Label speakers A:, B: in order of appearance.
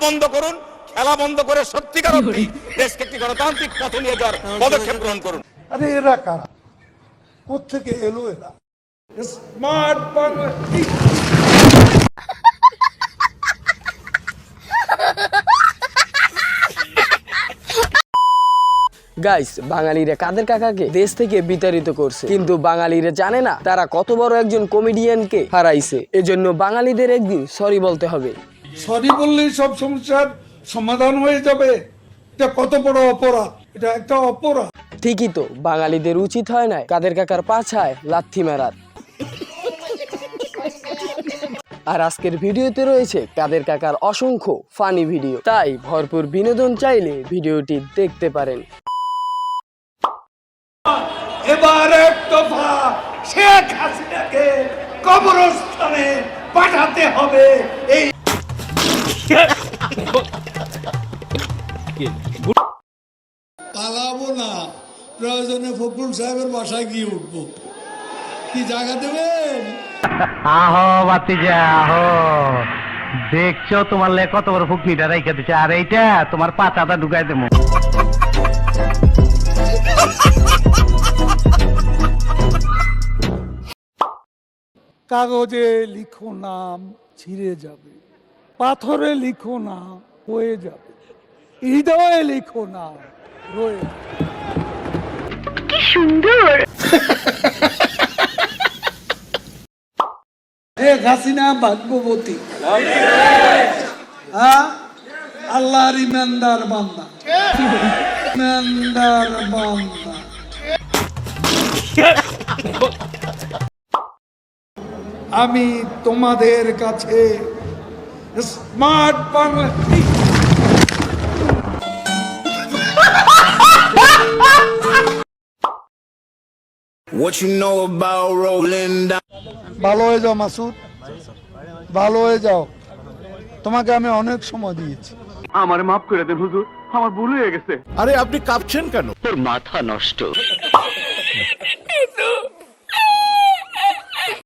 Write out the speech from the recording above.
A: বন্ধ করুন, খেলা বন্ধ করে সত্যিকার অর্থে দেশকে একটি গণতান্ত্রিক পথে নিয়ে যাওয়ার পদক্ষেপ গ্রহণ করুন।
B: আরে এরা কারা, কোত্থেকে এলো এরা? স্মার্ট বাংলা।
C: গাইস, বাঙালিরা কাদের কাকাকে দেশ থেকে বিতাড়িত করছে, কিন্তু বাঙালিরা জানে না তারা কত বড় একজন কমেডিয়ানকে হারাইছে। এজন্য বাঙালিদের একদিন সরি বলতে হবে।
B: সরি বললেই সব সমস্যার সমাধান হয়ে যাবে? এটা কত বড় অপরাধ, এটা একটা অপরাধ।
C: ঠিকই তো, বাঙালিদের উচিত হয় না কাদের কাকার পাছায় লাথি মারার। আর আজকের ভিডিওতে রয়েছে কাদের কাকার অসংখ্য ফানি ভিডিও, তাই ভরপুর বিনোদন চাইলে ভিডিওটি দেখতে পারেন।
B: এবার এক দফা শেখ হাসিনাকে কবরস্থানে পাঠাতে হবে। এই পালাবো না, প্রয়োজনে ফখরুল সাহেবের বাসায় গিয়ে উঠবো। কি জায়গা দেবেন?
D: আহো বাতিজা আহো, দেখছো তোমার লে কত বড় ফুকনিটা রেখে দিচ্ছে, আর এইটা তোমার পাতাটা ঢুকাই দেবো।
B: কাগজে লিখো নাম, ছিঁড়ে যাবে। পাথরে লিখো না, হয়ে যাবে। হৃদয়ে লিখো না, রয়ে যাবে।
E: কি সুন্দর।
B: শেখ হাসিনা ভাগ্যবতী, হ্যাঁ, আল্লাহর ইমানদার বান্দা, ইমানদার বান্দা। আমি তোমাদের কাছে smart Bangla.
F: What you know about rolling down?
B: ভালো হয়ে যাও মাসুদ, ভালো হয়ে যাও। তোমাকে আমি অনেক সময় দিয়েছি।
D: আমার মাফ করে দেন হুজুর, আমার ভুল হয়ে গেছে।
G: আরে আপনি কাঁপছেন কেন?
D: তোর মাথা নষ্ট।